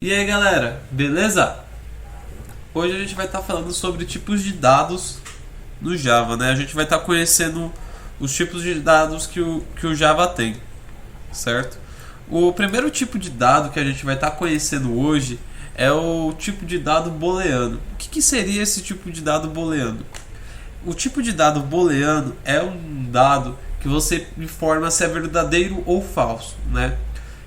E aí galera, beleza? Hoje a gente vai estar falando sobre tipos de dados no Java, né? A gente vai estar conhecendo os tipos de dados que o Java tem, certo? O primeiro tipo de dado que a gente vai estar conhecendo hoje é o tipo de dado booleano. O que seria esse tipo de dado booleano? O tipo de dado booleano é um dado que você informa se é verdadeiro ou falso, né?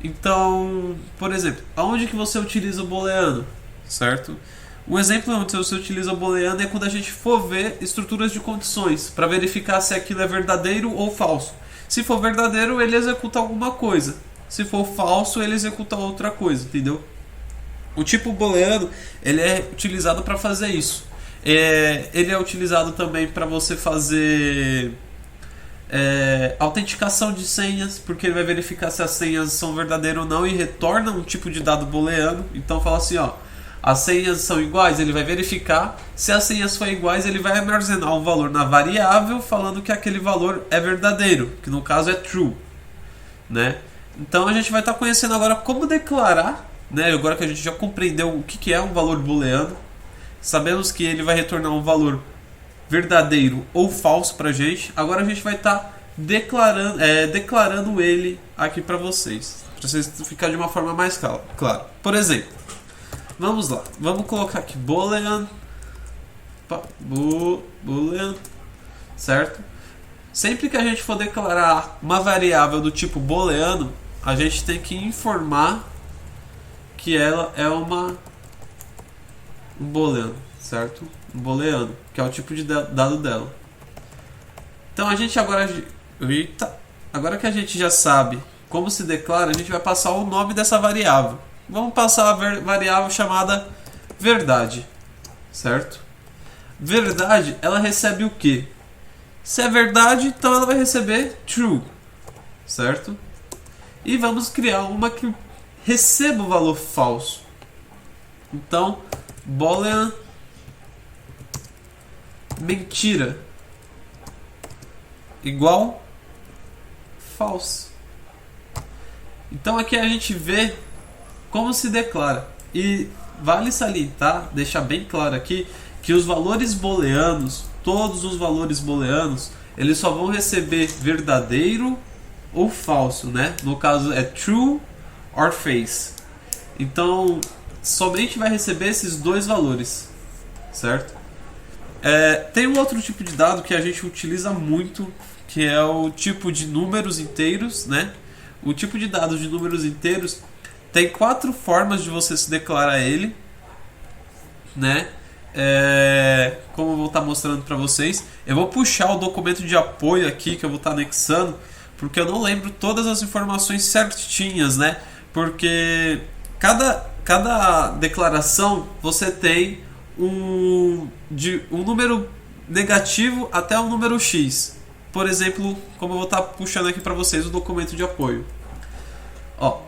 Então, por exemplo, aonde que você utiliza o booleano, certo? Um exemplo onde você utiliza o booleano é quando a gente for ver estruturas de condições para verificar se aquilo é verdadeiro ou falso. Se for verdadeiro, ele executa alguma coisa. Se for falso, ele executa outra coisa, entendeu? O tipo booleano ele é utilizado para fazer isso. Ele é utilizado também para você fazer autenticação de senhas, porque ele vai verificar se as senhas são verdadeiras ou não e retorna um tipo de dado booleano. Então fala assim, ó, as senhas são iguais, ele vai verificar. Se as senhas forem iguais, ele vai armazenar um valor na variável falando que aquele valor é verdadeiro, que no caso é true, né? Então a gente vai estar conhecendo agora como declarar, né? Agora que a gente já compreendeu o que é um valor booleano, sabemos que ele vai retornar um valor verdadeiro ou falso pra gente. Agora a gente vai estar declarando ele aqui para vocês ficar de uma forma mais clara. Por exemplo, vamos lá, vamos colocar aqui boolean, boolean, certo? Sempre que a gente for declarar uma variável do tipo booleano, a gente tem que informar que ela é um booleano, certo? Um booleano, que é o tipo de dado dela. Então a gente agora que a gente já sabe como se declara, a gente vai passar o nome dessa variável. Vamos passar a variável chamada verdade, certo? Verdade, ela recebe o quê? Se é verdade, então ela vai receber true, certo? E vamos criar uma que receba o valor falso. Então, boolean mentira igual false. Então aqui a gente vê como se declara. E vale salientar, deixar bem claro aqui, que os valores booleanos, todos os valores booleanos, eles só vão receber verdadeiro ou falso, né? No caso é true or false. Então somente vai receber esses dois valores, certo? Tem um outro tipo de dado que a gente utiliza muito, que é o tipo de números inteiros, né? O tipo de dado de números inteiros tem 4 formas de você se declarar ele, né? Como eu vou estar mostrando para vocês, eu vou puxar o documento de apoio aqui que eu vou estar anexando, porque eu não lembro todas as informações certinhas, né? Porque cada declaração você tem de um número negativo até um número X. Por exemplo, como eu vou estar puxando aqui para vocês o documento de apoio. Ó,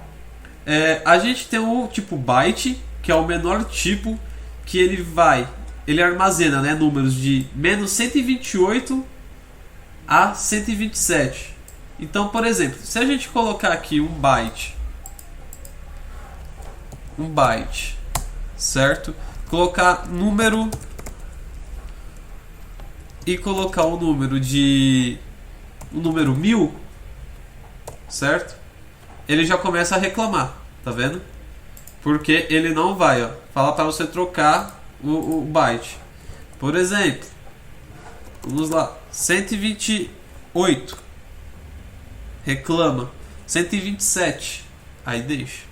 a gente tem o tipo byte, que é o menor tipo, que ele armazena, né, números de menos 128 a 127. Então, por exemplo, se a gente colocar aqui um byte, certo? Colocar número e colocar o número 1000, certo? Ele já começa a reclamar, tá vendo? Porque ele não vai, ó, falar para você trocar o byte. Por exemplo, vamos lá, 128, reclama. 127, aí deixa.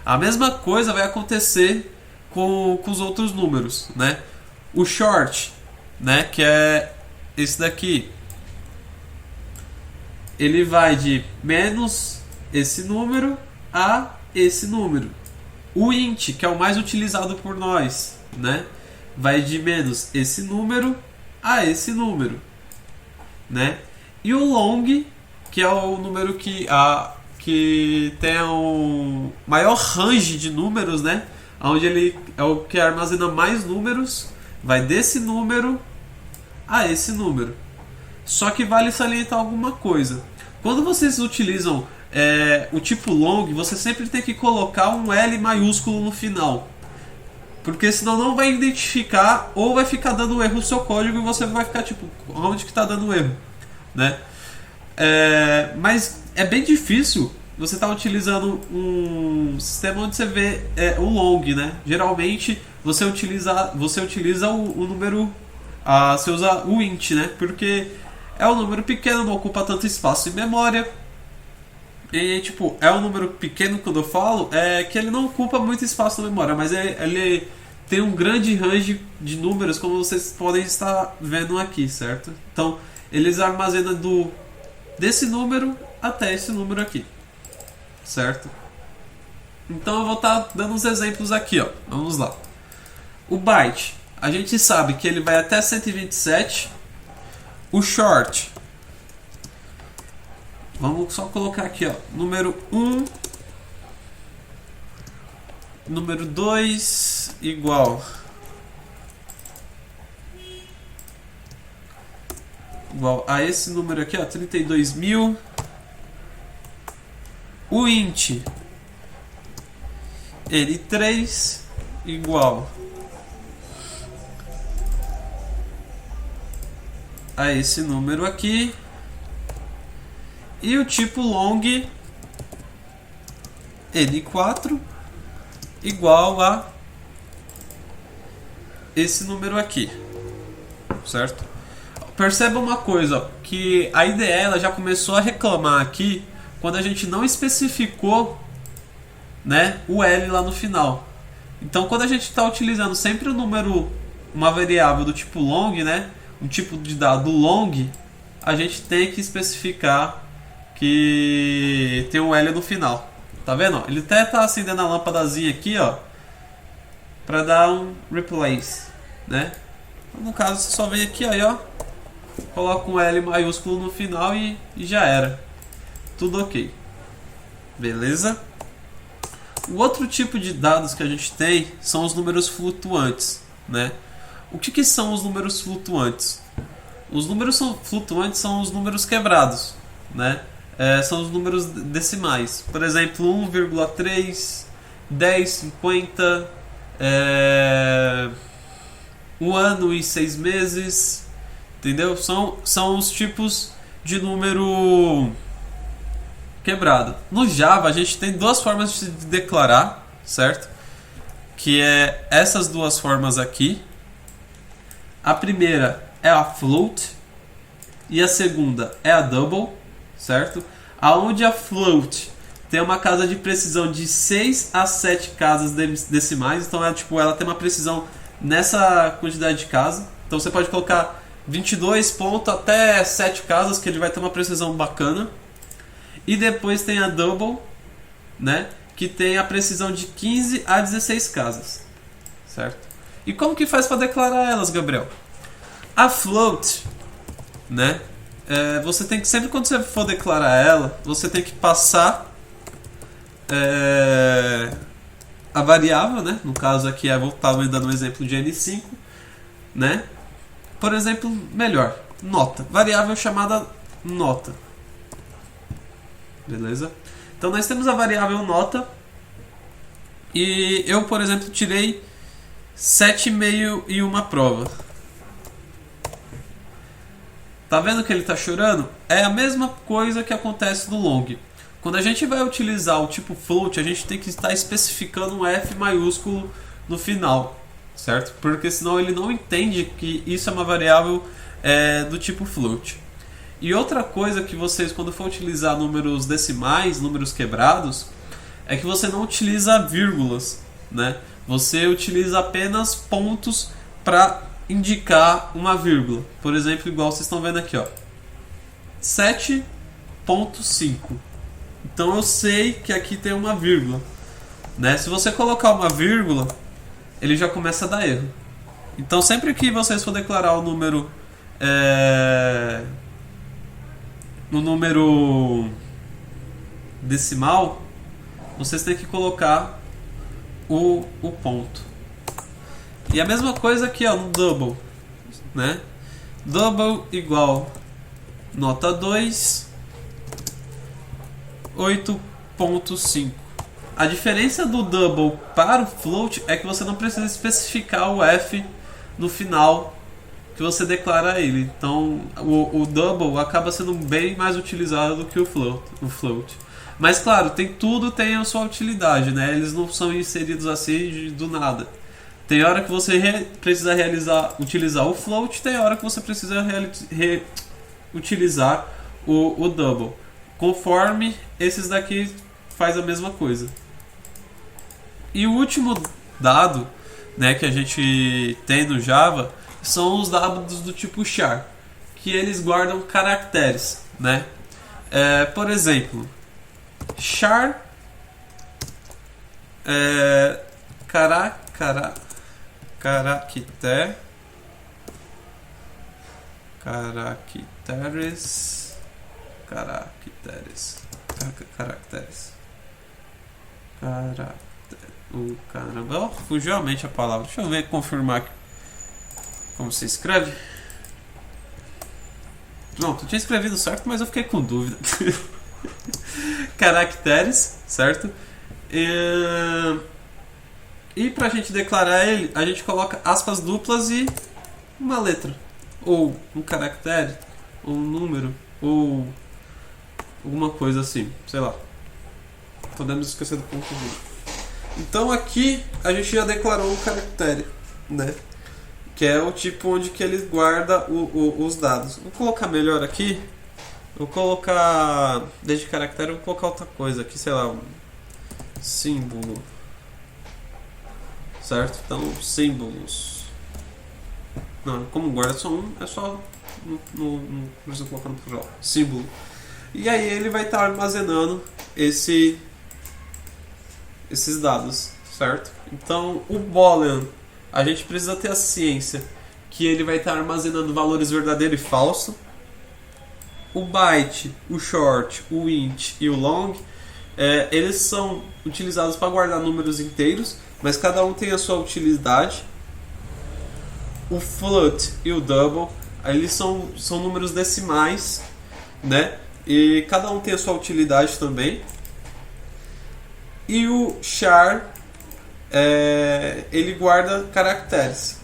A mesma coisa vai acontecer com os outros números, né? O short, né, que é esse daqui, ele vai de menos esse número a esse número. O int, que é o mais utilizado por nós, né, vai de menos esse número a esse número, né? E o long, que é o número que tem o maior range de números, né? Onde ele é o que armazena mais números, vai desse número a esse número. Só que vale salientar alguma coisa. Quando vocês utilizam o tipo long, você sempre tem que colocar um L maiúsculo no final. Porque senão não vai identificar ou vai ficar dando erro no seu código e você vai ficar tipo, onde que tá dando erro, né? Mas é bem difícil você estar utilizando um sistema onde você vê o long, né? Geralmente você utiliza o número, você usa o int, né? Porque é um número pequeno, não ocupa tanto espaço em memória. E tipo, é um número pequeno quando eu falo, que ele não ocupa muito espaço na memória, mas ele tem um grande range de números, como vocês podem estar vendo aqui, certo? Então, eles armazenam desse número até esse número aqui, certo? Então eu vou estar dando uns exemplos aqui, ó. Vamos lá. O byte, a gente sabe que ele vai até 127. O short, vamos só colocar aqui, ó, número 1, número 2 igual a esse número aqui, ó, 32.000. O int N3 igual a esse número aqui. E o tipo long N4 igual a esse número aqui, certo? Perceba uma coisa, que a IDE ela já começou a reclamar aqui quando a gente não especificou, né, o L lá no final. Então quando a gente está utilizando sempre o número, uma variável do tipo long, né, um tipo de dado long, a gente tem que especificar que tem um L no final. Tá vendo? Ele até tá acendendo a lâmpadazinha aqui, ó, para dar um replace, né? No caso, você só vem aqui, ó, coloca um L maiúsculo no final e já era. Tudo ok. Beleza? O outro tipo de dados que a gente tem são os números flutuantes, né? O que são os números flutuantes? Os números flutuantes são os números quebrados, né? São os números decimais. Por exemplo, 1,3, 10, 50, 1 ano e 6 meses, entendeu? São os tipos de número quebrado. No Java a gente tem duas formas de declarar, certo? Que é essas duas formas aqui. A primeira é a float e a segunda é a double, certo? Aonde a float tem uma casa de precisão de 6 a 7 casas decimais, então ela tem uma precisão nessa quantidade de casa. Então você pode colocar 22 pontos até 7 casas, que ele vai ter uma precisão bacana. E depois tem a double, né, que tem a precisão de 15 a 16 casas, certo? E como que faz para declarar elas, Gabriel? A float, né, você tem que, sempre quando você for declarar ela, você tem que passar a variável, né? No caso aqui eu vou estar dando um exemplo de N5, né? Por exemplo, melhor, nota, variável chamada nota. Beleza? Então nós temos a variável nota e eu, por exemplo, tirei 7,5 em uma prova. Tá vendo que ele está chorando? É a mesma coisa que acontece no long. Quando a gente vai utilizar o tipo float, a gente tem que estar especificando um F maiúsculo no final, certo? Porque senão ele não entende que isso é uma variável do tipo float. E outra coisa que vocês, quando for utilizar números decimais, números quebrados, é que você não utiliza vírgulas, né? Você utiliza apenas pontos para indicar uma vírgula. Por exemplo, igual vocês estão vendo aqui, ó, 7,5. Então eu sei que aqui tem uma vírgula, né? Se você colocar uma vírgula, ele já começa a dar erro. Então sempre que vocês for declarar o número decimal, vocês têm que colocar o ponto. E a mesma coisa aqui, ó, no double, né? Double igual nota 2, 8.5. A diferença do double para o float é que você não precisa especificar o F no final que você declara ele. Então o double acaba sendo bem mais utilizado do que o float. Mas claro, tudo tem a sua utilidade, né? Eles não são inseridos assim do nada. Tem hora que você precisa utilizar o float, tem hora que você precisa utilizar o double. Conforme esses daqui faz a mesma coisa. E o último dado, né, que a gente tem no Java são os dados do tipo char, que eles guardam caracteres, né? Por exemplo, char caracteres caramba, fugiu a mente a palavra. Deixa eu ver, confirmar aqui como se escreve. Pronto, eu tinha escrevido certo, mas eu fiquei com dúvida. Caracteres, certo? E pra gente declarar ele, a gente coloca aspas duplas e uma letra, ou um caractere, ou um número, ou alguma coisa assim, sei lá. Podemos esquecer do ponto vírgula. Então aqui a gente já declarou um caractere, né? Que é o tipo onde que ele guarda os dados. Vou colocar melhor aqui. Vou colocar, desde caractere, eu vou colocar outra coisa aqui, sei lá, um símbolo. Certo? Então, símbolos. Não, como guarda só um, é só não precisa colocar no plural. Símbolo. E aí ele vai estar armazenando esses dados, certo? Então, o boolean, a gente precisa ter a ciência que ele vai estar armazenando valores verdadeiro e falso. O byte, o short, o int e o long, eles são utilizados para guardar números inteiros, mas cada um tem a sua utilidade. O float e o double, eles são números decimais, né? E cada um tem a sua utilidade também. E o char, ele guarda caracteres.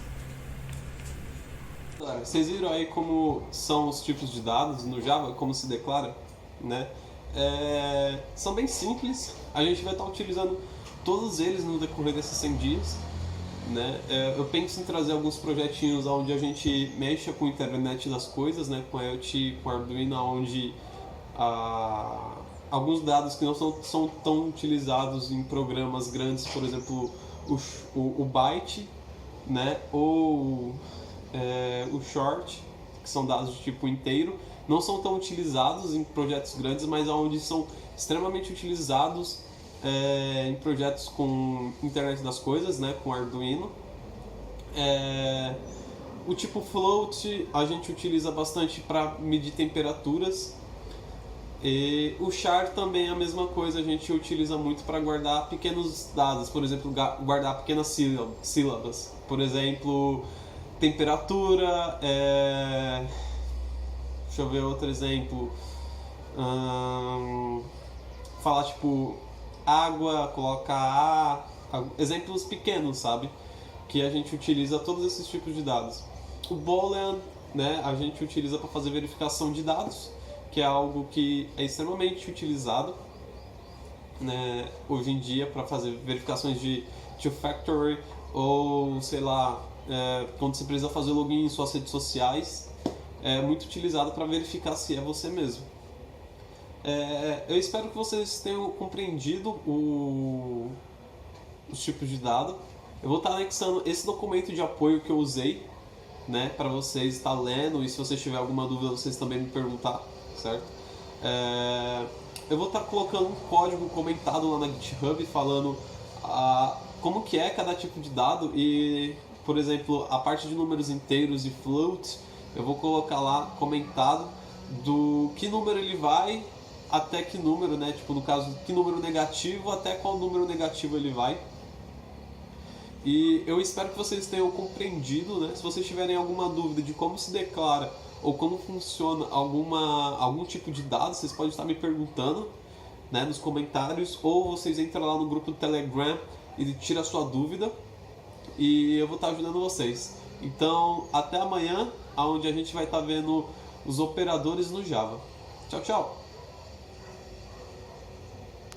Vocês viram aí como são os tipos de dados no Java, como se declara, né? São bem simples, a gente vai estar utilizando todos eles no decorrer desses 100 dias, né? Eu penso em trazer alguns projetinhos onde a gente mexa com a internet das coisas, né? Com IoT, com Arduino, onde alguns dados que não são tão utilizados em programas grandes, por exemplo, o byte, né? Ou o short, que são dados de tipo inteiro, não são tão utilizados em projetos grandes, mas onde são extremamente utilizados em projetos com internet das coisas, né, com Arduino. O tipo float a gente utiliza bastante para medir temperaturas. E o char também é a mesma coisa, a gente utiliza muito para guardar pequenos dados, por exemplo, guardar pequenas sílabas. Por exemplo, temperatura, deixa eu ver outro exemplo, falar tipo água, colocar exemplos pequenos, sabe? Que a gente utiliza todos esses tipos de dados. O boolean, né, a gente utiliza para fazer verificação de dados, que é algo que é extremamente utilizado, né, hoje em dia para fazer verificações de two-factor ou, sei lá, quando você precisa fazer login em suas redes sociais, é muito utilizado para verificar se é você mesmo. Eu espero que vocês tenham compreendido os tipos de dado. Eu vou estar anexando esse documento de apoio que eu usei, né, para vocês estar lendo, e se vocês tiverem alguma dúvida vocês também me perguntar, certo? Eu vou estar colocando um código comentado lá na GitHub falando como que é cada tipo de dado e, por exemplo, a parte de números inteiros e float, eu vou colocar lá comentado do que número ele vai até que número, né? Tipo, no caso, que número negativo até qual número negativo ele vai. E eu espero que vocês tenham compreendido, né? Se vocês tiverem alguma dúvida de como se declara ou como funciona algum tipo de dado, vocês podem estar me perguntando. né, nos comentários, ou vocês entram lá no grupo do Telegram e tiram a sua dúvida e eu vou estar ajudando vocês. Então, até amanhã, onde a gente vai estar vendo os operadores no Java. Tchau, tchau!